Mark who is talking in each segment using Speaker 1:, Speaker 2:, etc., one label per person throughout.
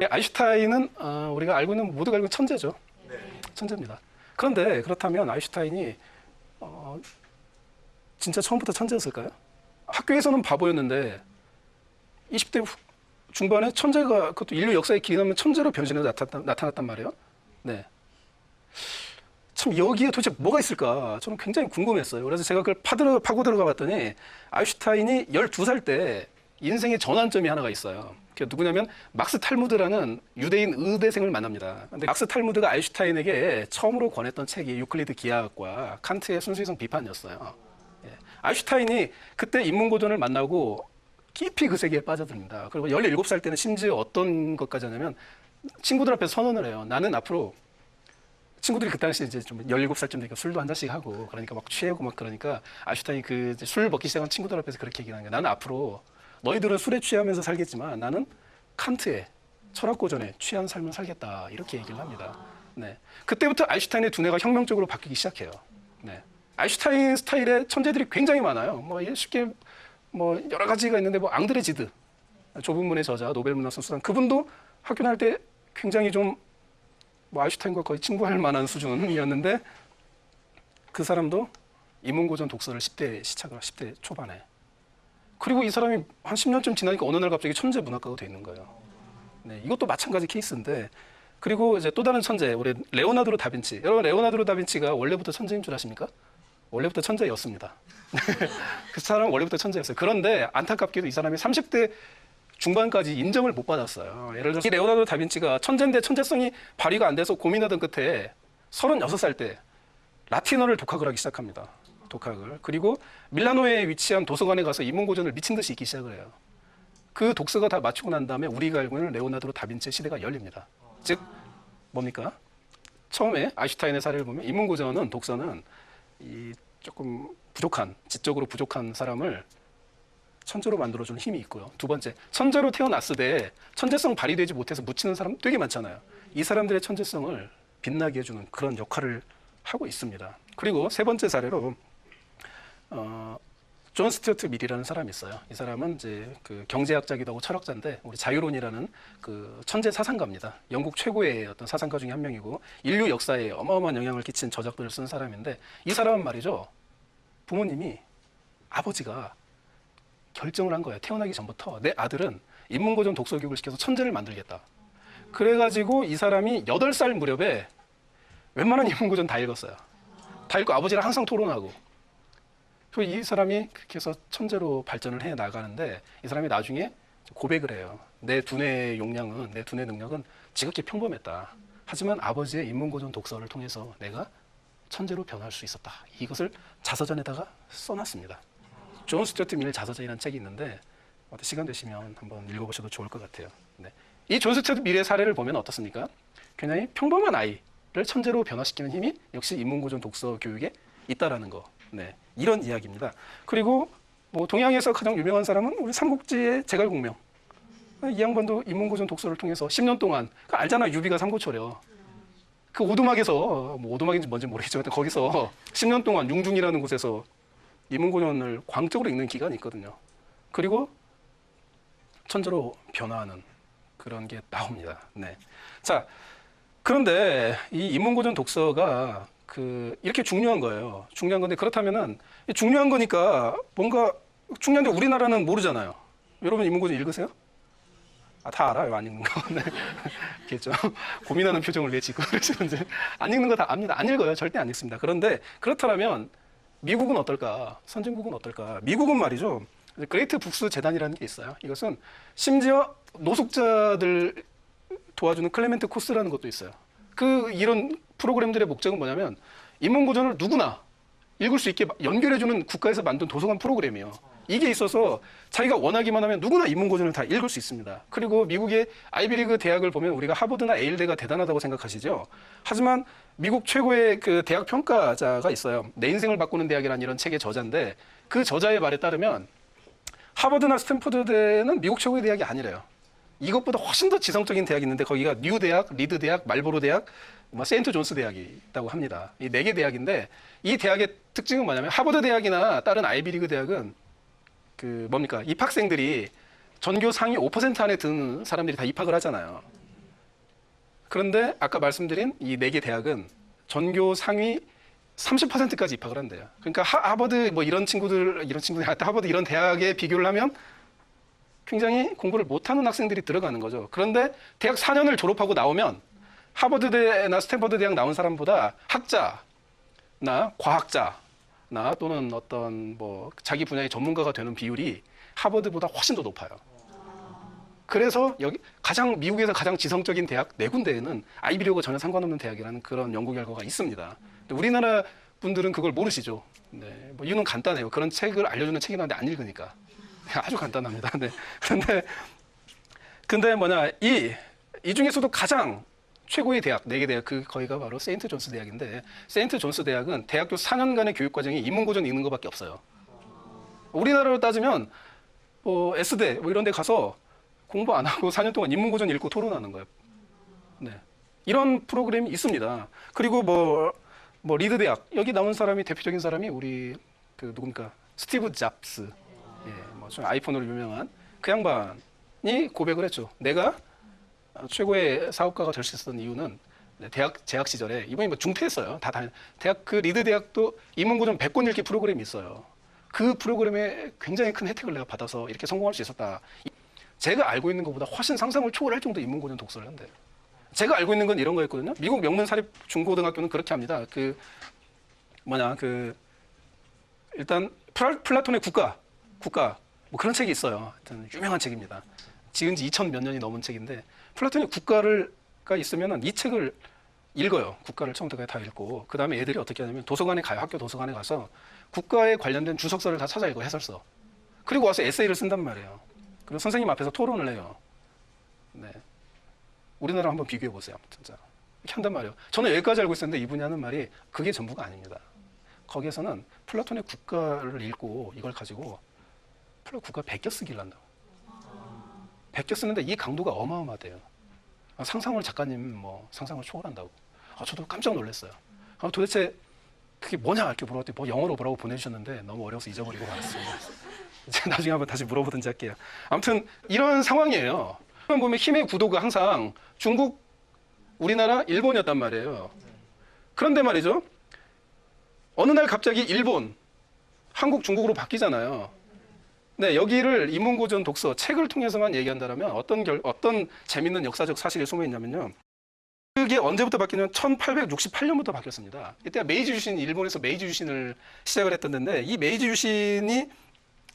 Speaker 1: 아인슈타인은 우리가 알고 있는 모두가 알고 있는 천재죠.
Speaker 2: 네.
Speaker 1: 천재입니다. 그런데 그렇다면 아인슈타인이 진짜 처음부터 천재였을까요? 학교에서는 바보였는데 20대 중반에 천재가, 그것도 인류 역사에 기인하면 천재로 변신해서 나타났단 말이에요. 네. 참 여기에 도대체 뭐가 있을까 저는 굉장히 궁금했어요. 그래서 제가 그걸 파고 들어가 봤더니 아인슈타인이 12살 때 인생의 전환점이 하나가 있어요. 그게 누구냐면 막스 탈무드라는 유대인 의대생을 만납니다. 근데 막스 탈무드가 아인슈타인에게 처음으로 권했던 책이 유클리드 기하학과 칸트의 순수이성 비판이었어요. 예. 아인슈타인이 그때 인문고전을 만나고 깊이 그 세계에 빠져듭니다. 그리고 17살 때는 심지어 어떤 것까지 하냐면 친구들 앞에서 선언을 해요. 나는 앞으로, 친구들이 그 당시에 이제 좀 17살쯤 되니까 술도 한 잔씩 하고 그러니까 막 취하고 막 그러니까 아인슈타인이 그 술 먹기 시작한 친구들 앞에서 그렇게 얘기하는 거예요. 나는 앞으로 너희들은 술에 취하면서 살겠지만 나는 칸트의 철학고전에 취한 삶을 살겠다. 이렇게 얘기를 합니다. 네. 그때부터 아인슈타인의 두뇌가 혁명적으로 바뀌기 시작해요. 네. 아인슈타인 스타일의 천재들이 굉장히 많아요. 뭐 쉽게 뭐 여러 가지가 있는데 뭐 앙드레 지드, 좁은 문의 저자, 노벨 문학상 수상, 그분도 학교 다닐 때 굉장히 좀 뭐 아인슈타인과 거의 친구할 만한 수준이었는데 그 사람도 인문고전 독서를 10대 시작을 10대 초반에. 그리고 이 사람이 한 10년쯤 지나니까 어느 날 갑자기 천재 문학가가 돼 있는 거예요. 네, 이것도 마찬가지 케이스인데, 그리고 이제 또 다른 천재, 우리 레오나르도 다빈치. 여러분 레오나르도 다빈치가 원래부터 천재인 줄 아십니까? 원래부터 천재였습니다. 그 사람은 원래부터 천재였어요. 그런데 안타깝게도 이 사람이 30대 중반까지 인정을 못 받았어요. 예를 들어서 이 레오나르도 다빈치가 천재인데 천재성이 발휘가 안 돼서 고민하던 끝에 36살 때 라틴어를 독학을 하기 시작합니다. 독학을. 그리고 밀라노에 위치한 도서관에 가서 인문고전을 미친 듯이 읽기 시작을 해요. 그 독서가 다 마치고 난 다음에 우리가 알고 있는 레오나르도 다빈치의 시대가 열립니다. 즉 뭡니까? 처음에 아인슈타인의 사례를 보면 인문고전은, 독서는 이 조금 부족한, 지적으로 부족한 사람을 천재로 만들어주는 힘이 있고요. 두 번째, 천재로 태어났으되 천재성 발휘되지 못해서 묻히는 사람 되게 많잖아요. 이 사람들의 천재성을 빛나게 해주는 그런 역할을 하고 있습니다. 그리고 세 번째 사례로 존 스튜어트 밀이라는 사람이 있어요. 이 사람은 이제 그 경제학자기도 하고 철학자인데 우리 자유론이라는 그 천재 사상가입니다. 영국 최고의 어떤 사상가 중에 한 명이고 인류 역사에 어마어마한 영향을 끼친 저작들을 쓴 사람인데, 이 사람은 말이죠, 부모님이, 아버지가 결정을 한 거예요. 태어나기 전부터 내 아들은 인문고전 독서 교육을 시켜서 천재를 만들겠다. 그래가지고 이 사람이 8살 무렵에 웬만한 인문고전 다 읽었어요. 다 읽고 아버지랑 항상 토론하고. 그리고 이 사람이 그렇게 해서 천재로 발전을 해 나가는데, 이 사람이 나중에 고백을 해요. 내 두뇌 용량은, 내 두뇌 능력은 지극히 평범했다. 하지만 아버지의 인문고전 독서를 통해서 내가 천재로 변할 수 있었다. 이것을 자서전에다가 써놨습니다. 존 스튜어트 밀 자서전이라는 책이 있는데 시간 되시면 한번 읽어보셔도 좋을 것 같아요. 네. 이 존 스튜어트 밀의 사례를 보면 어떻습니까? 굉장히 평범한 아이를 천재로 변화시키는 힘이 역시 인문고전 독서 교육에 있다라는 거. 네. 이런 이야기입니다. 그리고 뭐 동양에서 가장 유명한 사람은 우리 삼국지의 제갈공명. 이 양반도 인문고전 독서를 통해서 10년 동안, 알잖아, 유비가 삼고초려. 그 오두막에서, 뭐 오두막인지 뭔지 모르겠지만 거기서 10년 동안 융중이라는 곳에서 인문고전을 광적으로 읽는 기간이 있거든요. 그리고 천재로 변화하는 그런 게 나옵니다. 네. 자, 그런데 이 인문고전 독서가 이렇게 중요한 거예요. 중요한 건데, 그렇다면은 중요한 거니까 뭔가 중요한데 우리나라는 모르잖아요. 여러분 인문고전 읽으세요? 다 알아요, 안 읽는 거. 네. 겠죠. 고민하는 표정을 왜 짓고 그러시는지. 안 읽는 거 다 압니다. 안 읽어요. 절대 안 읽습니다. 그런데 그렇다면 미국은 어떨까? 선진국은 어떨까? 미국은 말이죠, 그레이트 북스 재단이라는 게 있어요. 이것은 심지어 노숙자들 도와주는 클레멘트 코스라는 것도 있어요. 이런 프로그램들의 목적은 뭐냐면 인문고전을 누구나 읽을 수 있게 연결해주는 국가에서 만든 도서관 프로그램이에요. 이게 있어서 자기가 원하기만 하면 누구나 인문고전을 다 읽을 수 있습니다. 그리고 미국의 아이비리그 대학을 보면 우리가 하버드나 에일대가 대단하다고 생각하시죠. 하지만 미국 최고의 그 대학 평가자가 있어요. 내 인생을 바꾸는 대학이라는 이런 책의 저자인데, 그 저자의 말에 따르면 하버드나 스탠포드대는 미국 최고의 대학이 아니래요. 이것보다 훨씬 더 지성적인 대학이 있는데 거기가 뉴 대학, 리드 대학, 말보로 대학, 세인트 존스 대학이 있다고 합니다. 이 4개 대학인데, 이 대학의 특징은 뭐냐면 하버드 대학이나 다른 아이비리그 대학은 입학생들이 전교 상위 5% 안에 든 사람들이 다 입학을 하잖아요. 그런데 아까 말씀드린 이 4개 대학은 전교 상위 30%까지 입학을 한대요. 그러니까 하버드 뭐 이런 친구들 하버드 이런 대학에 비교를 하면 굉장히 공부를 못하는 학생들이 들어가는 거죠. 그런데 대학 4년을 졸업하고 나오면 하버드대나 스탠퍼드 대학 나온 사람보다 학자나 과학자나 또는 어떤 뭐 자기 분야의 전문가가 되는 비율이 하버드보다 훨씬 더 높아요. 그래서 여기 미국에서 가장 지성적인 대학 4군데에는 아이비리그와 전혀 상관없는 대학이라는 그런 연구 결과가 있습니다. 근데 우리나라 분들은 그걸 모르시죠. 네, 뭐 이유는 간단해요. 그런 책을 알려주는 책이 나는데 안 읽으니까. 아주 간단합니다. 네. 근데 뭐냐, 이 중에서도 가장 최고의 대학, 4개 대학, 거기가 바로 세인트 존스 대학인데, 세인트 존스 대학은 대학교 4년간의 교육 과정이 인문고전 읽는 것밖에 없어요. 우리나라로 따지면, 뭐, S대, 뭐 이런 데 가서 공부 안 하고 4년 동안 인문고전 읽고 토론하는 거예요. 네. 이런 프로그램이 있습니다. 그리고 뭐 리드 대학, 여기 나온 사람이, 대표적인 사람이 우리, 누굽니까? 스티브 잡스. 예, 뭐 좀 아이폰으로 유명한 그 양반이 고백을 했죠. 내가 최고의 사업가가 될 수 있었던 이유는 대학 재학 시절에 이분이 뭐 중퇴했어요. 대학 그 리드 대학도 인문고전 100권 읽기 프로그램이 있어요. 그 프로그램에 굉장히 큰 혜택을 내가 받아서 이렇게 성공할 수 있었다. 제가 알고 있는 것보다 훨씬 상상을 초월할 정도 인문고전 독서를 한대요. 제가 알고 있는 건 이런 거였거든요. 미국 명문 사립 중고등학교는 그렇게 합니다. 일단 플라톤의 국가 뭐 그런 책이 있어요. 하여튼 유명한 책입니다. 지은 지 2000 몇 년이 넘은 책인데 플라톤의 국가가 있으면 이 책을 읽어요. 국가를 처음부터 다 읽고 그 다음에 애들이 어떻게 하냐면 도서관에 가요. 학교 도서관에 가서 국가에 관련된 주석서를 다 찾아 읽고 해설서. 그리고 와서 에세이를 쓴단 말이에요. 그리고 선생님 앞에서 토론을 해요. 네. 우리나라 한번 비교해 보세요. 진짜 이렇게 한단 말이에요. 저는 여기까지 알고 있었는데 이분이 하는 말이 그게 전부가 아닙니다. 거기에서는 플라톤의 국가를 읽고 이걸 가지고 국가 100개 쓰기를 한다고. 100개 쓰는데 이 강도가 어마어마하대요. 상상을 작가님 상상을 초월한다고. 저도 깜짝 놀랐어요. 도대체 그게 뭐냐 이렇게 물어봤더니 뭐 영어로 뭐라고 보내주셨는데 너무 어려워서 잊어버리고 말았습니다. 이제 나중에 한번 다시 물어보든지 할게요. 아무튼 이런 상황이에요. 보면 힘의 구도가 항상 중국, 우리나라, 일본이었단 말이에요. 그런데 말이죠. 어느 날 갑자기 일본, 한국, 중국으로 바뀌잖아요. 네, 여기를 인문고전 독서, 책을 통해서만 얘기한다면 어떤 재밌는 역사적 사실이 숨어 있냐면요. 그게 언제부터 바뀌냐면 1868년부터 바뀌었습니다. 이때가 메이지 유신, 일본에서 메이지 유신을 시작을 했던 데인데 이 메이지 유신이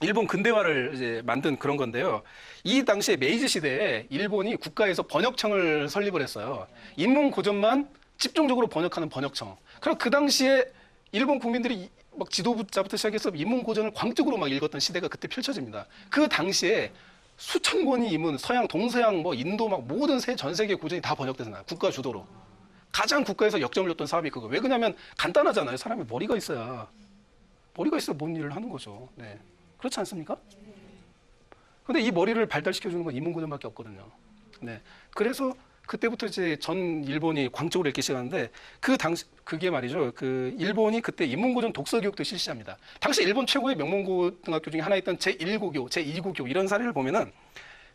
Speaker 1: 일본 근대화를 이제 만든 그런 건데요. 이 당시에 메이지 시대에 일본이 국가에서 번역청을 설립을 했어요. 인문고전만 집중적으로 번역하는 번역청. 그럼 그 당시에 일본 국민들이 막 지도부자부터 시작해서 인문고전을 광적으로 막 읽었던 시대가 그때 펼쳐집니다. 그 당시에 수천 권의 인문, 서양, 동서양, 뭐 인도 막 모든 전 세계 고전이 다 번역되잖아요. 국가 주도로. 가장 국가에서 역점을 줬던 사업이 그거. 왜 그러냐면 간단하잖아요. 사람이 머리가 있어야 뭔 일을 하는 거죠. 네. 그렇지 않습니까? 근데 이 머리를 발달시켜주는 건 인문고전밖에 없거든요. 네. 그래서 그때부터 이제 전 일본이 광적으로 읽기 시작하는데 그게 말이죠. 일본이 그때 인문고전 독서 교육도 실시합니다. 당시 일본 최고의 명문고등학교 중에 하나였던 제1고교, 제2고교 이런 사례를 보면은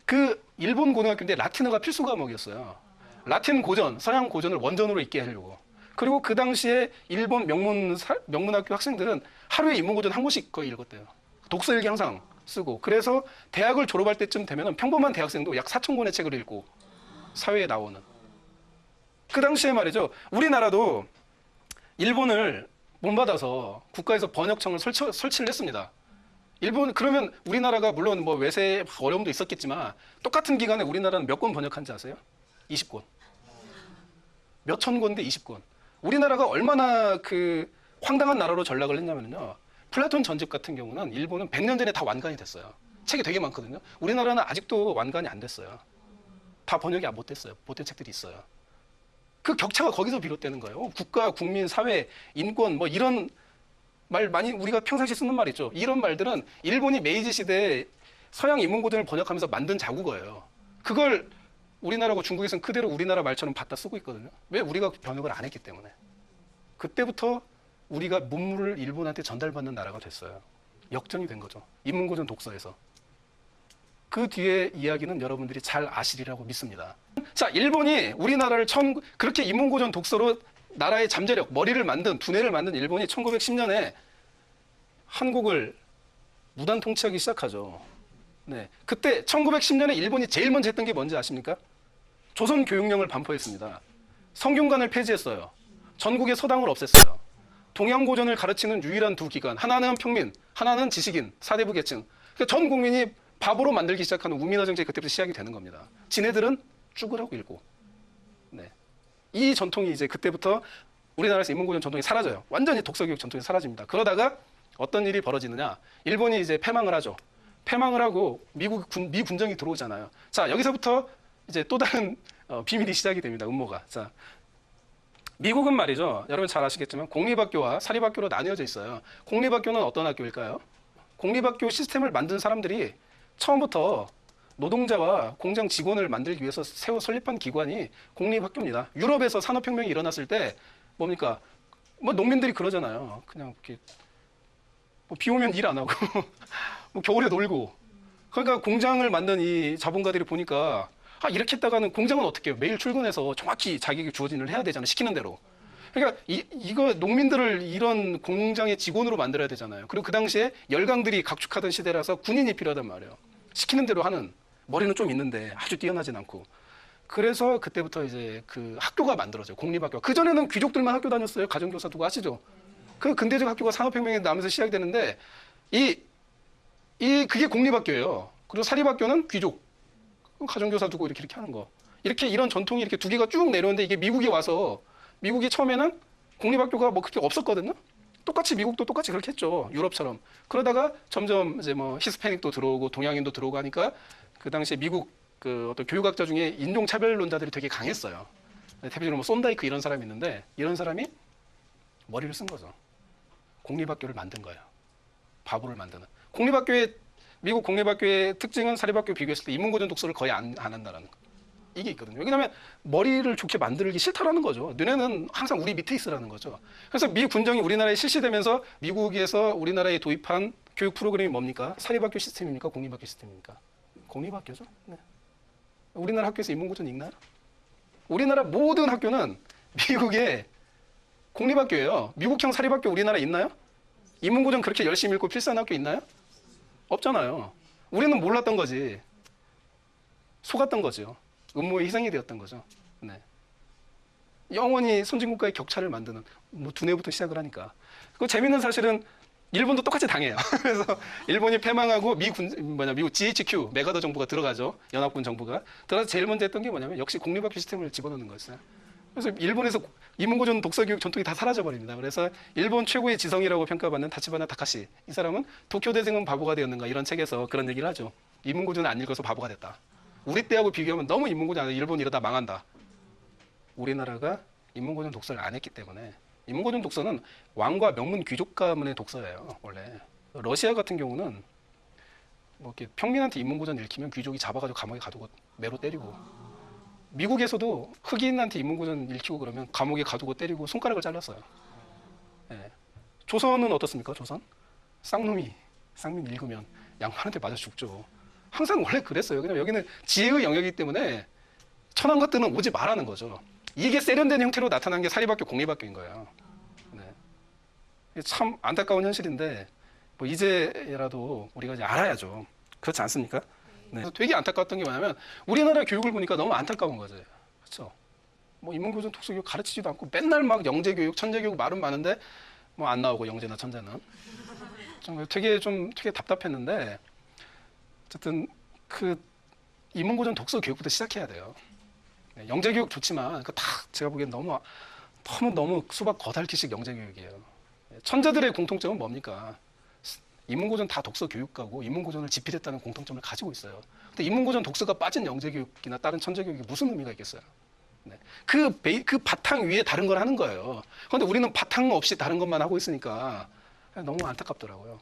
Speaker 1: 그 일본 고등학교인데 라틴어가 필수 과목이었어요. 라틴 고전, 서양 고전을 원전으로 읽게 하려고. 그리고 그 당시에 일본 명문학교 학생들은 하루에 인문고전 한 권씩 거의 읽었대요. 독서 일기 항상 쓰고. 그래서 대학을 졸업할 때쯤 되면은 평범한 대학생도 약 4,000권의 책을 읽고 사회에 나오는. 그 당시에 말이죠. 우리나라도 일본을 본받아서 국가에서 번역청을 설치를 했습니다. 그러면 우리나라가 물론 뭐 외세 어려움도 있었겠지만 똑같은 기간에 우리나라는 몇 권 번역한지 아세요? 20권. 몇천 권인데 20권. 우리나라가 얼마나 황당한 나라로 전락을 했냐면요. 플라톤 전집 같은 경우는 일본은 100년 전에 다 완간이 됐어요. 책이 되게 많거든요. 우리나라는 아직도 완간이 안 됐어요. 다 번역이 못 됐어요. 못된 책들이 있어요. 그 격차가 거기서 비롯되는 거예요. 국가, 국민, 사회, 인권 뭐 이런 말 많이 우리가 평상시에 쓰는 말 있죠. 이런 말들은 일본이 메이지 시대에 서양 인문고전을 번역하면서 만든 자국어예요. 그걸 우리나라하고 중국에서는 그대로 우리나라 말처럼 받다 쓰고 있거든요. 왜? 우리가 번역을 안 했기 때문에. 그때부터 우리가 문물을 일본한테 전달받는 나라가 됐어요. 역전이 된 거죠. 인문고전 독서에서. 그 뒤에 이야기는 여러분들이 잘 아시리라고 믿습니다. 자, 일본이 우리나라를 그렇게 인문고전 독서로 나라의 잠재력, 머리를 만든, 두뇌를 만든 일본이 1910년에 한국을 무단 통치하기 시작하죠. 네. 그때 1910년에 일본이 제일 먼저 했던 게 뭔지 아십니까? 조선 교육령을 반포했습니다. 성균관을 폐지했어요. 전국의 서당을 없앴어요. 동양고전을 가르치는 유일한 두 기관, 하나는 평민, 하나는 지식인, 사대부 계층. 그러니까 전 국민이 바보로 만들기 시작하는 우민화 정책이 그때부터 시작이 되는 겁니다. 지네들은 죽으라고 읽고. 네. 이 전통이 이제 그때부터 우리나라에서 인문고전 전통이 사라져요. 완전히 독서교육 전통이 사라집니다. 그러다가 어떤 일이 벌어지느냐? 일본이 이제 패망을 하죠. 패망을 하고 미 군정이 들어오잖아요. 자, 여기서부터 이제 또 다른 비밀이 시작이 됩니다. 음모가. 자, 미국은 말이죠. 여러분 잘 아시겠지만 공립학교와 사립학교로 나뉘어져 있어요. 공립학교는 어떤 학교일까요? 공립학교 시스템을 만든 사람들이 처음부터 노동자와 공장 직원을 만들기 위해서 설립한 기관이 공립학교입니다. 유럽에서 산업혁명이 일어났을 때 뭡니까? 뭐 농민들이 그러잖아요. 그냥 이렇게 비 오면 일 안 하고 뭐 겨울에 놀고. 그러니까 공장을 만든 이 자본가들이 보니까 이렇게 했다가는 공장은 어떻게 해요? 매일 출근해서 정확히 자기에게 주어진 일을 해야 되잖아요. 시키는 대로. 그러니까 이거 농민들을 이런 공장의 직원으로 만들어야 되잖아요. 그리고 그 당시에 열강들이 각축하던 시대라서 군인이 필요하단 말이에요. 시키는 대로 하는. 머리는 좀 있는데 아주 뛰어나진 않고. 그래서 그때부터 이제 그 학교가 만들어져요. 공립학교. 그전에는 귀족들만 학교 다녔어요. 가정교사 두고 아시죠? 그 근대적 학교가 산업혁명에 나면서 시작이 되는데 그게 공립학교예요. 그리고 사립학교는 귀족. 가정교사 두고 이렇게 하는 거. 이런 전통이 이렇게 두 개가 쭉 내려오는데 이게 미국이 와서 미국이 처음에는 공립학교가 뭐 그렇게 없었거든요. 미국도 똑같이 그렇게 했죠. 유럽처럼. 그러다가 점점 이제 뭐 히스패닉도 들어오고 동양인도 들어오고 하니까 그 당시에 미국 그 어떤 교육학자 중에 인종차별론자들이 되게 강했어요. 대표적으로 뭐 손다이크 이런 사람이 있는데 이런 사람이 머리를 쓴 거죠. 공립학교를 만든 거예요. 바보를 만드는. 미국 공립학교의 특징은 사립학교 비교했을 때 인문고전 독서를 거의 안 한다라는 거. 이게 있거든요. 왜냐하면 머리를 좋게 만들기 싫다라는 거죠. 너네는 항상 우리 밑에 있으라는 거죠. 그래서 미 군정이 우리나라에 실시되면서 미국에서 우리나라에 도입한 교육 프로그램이 뭡니까? 사립학교 시스템입니까? 공립학교 시스템입니까? 공립학교죠. 네. 우리나라 학교에서 인문고전 읽나요? 우리나라 모든 학교는 미국의 공립학교예요. 미국형 사립학교 우리나라 있나요? 인문고전 그렇게 열심히 읽고 필사하는 학교 있나요? 없잖아요. 우리는 몰랐던 거지. 속았던 거죠. 음모의 희생이 되었던 거죠. 네. 영원히 선진국가의 격차를 만드는 뭐 두뇌부터 시작을 하니까. 그 재밌는 사실은 일본도 똑같이 당해요. 그래서 일본이 패망하고 미국 GHQ 메가더 정부가 들어가죠. 연합군 정부가 들어가서 제일 먼저 했던 게 뭐냐면 역시 공립학교 시스템을 집어넣는 거였어요. 그래서 일본에서 인문고전 독서교육 전통이 다 사라져 버립니다. 그래서 일본 최고의 지성이라고 평가받는 타치바나 타카시, 이 사람은 도쿄대생은 바보가 되었는가 이런 책에서 그런 얘기를 하죠. 인문고전을 안 읽어서 바보가 됐다. 우리 때하고 비교하면 너무 인문고전 안 해. 일본 이러다 망한다. 우리나라가 인문고전 독서를 안 했기 때문에. 인문고전 독서는 왕과 명문 귀족 가문의 독서예요. 원래 러시아 같은 경우는 뭐 이렇게 평민한테 인문고전 읽히면 귀족이 잡아가지고 감옥에 가두고 매로 때리고, 미국에서도 흑인한테 인문고전 읽히고 그러면 감옥에 가두고 때리고 손가락을 잘랐어요. 예. 조선은 어떻습니까? 조선? 쌍놈이 쌍민 읽으면 양반한테 맞아 죽죠. 항상 원래 그랬어요. 그냥 여기는 지혜의 영역이기 때문에 천한 것들은 오지 말라는 거죠. 이게 세련된 형태로 나타난 게 사립학교, 공립학교인 거예요. 네. 참 안타까운 현실인데 뭐 이제라도 우리가 이제 알아야죠. 그렇지 않습니까? 네. 되게 안타까웠던 게 뭐냐면 우리나라 교육을 보니까 너무 안타까운 거죠. 그렇죠? 뭐 인문고전 독서교육 가르치지도 않고 맨날 막 영재교육, 천재교육 말은 많은데 뭐 안 나오고 영재나 천재는 되게 답답했는데 어쨌든 그 인문고전 독서 교육부터 시작해야 돼요. 네, 영재교육 좋지만 그 다 제가 보기엔 너무 수박 겉핥기식 영재교육이에요. 천재들의 공통점은 뭡니까? 인문고전 다 독서 교육가고 인문고전을 집필했다는 공통점을 가지고 있어요. 근데 인문고전 독서가 빠진 영재교육이나 다른 천재교육이 무슨 의미가 있겠어요? 네. 그 바탕 위에 다른 걸 하는 거예요. 그런데 우리는 바탕 없이 다른 것만 하고 있으니까 너무 안타깝더라고요.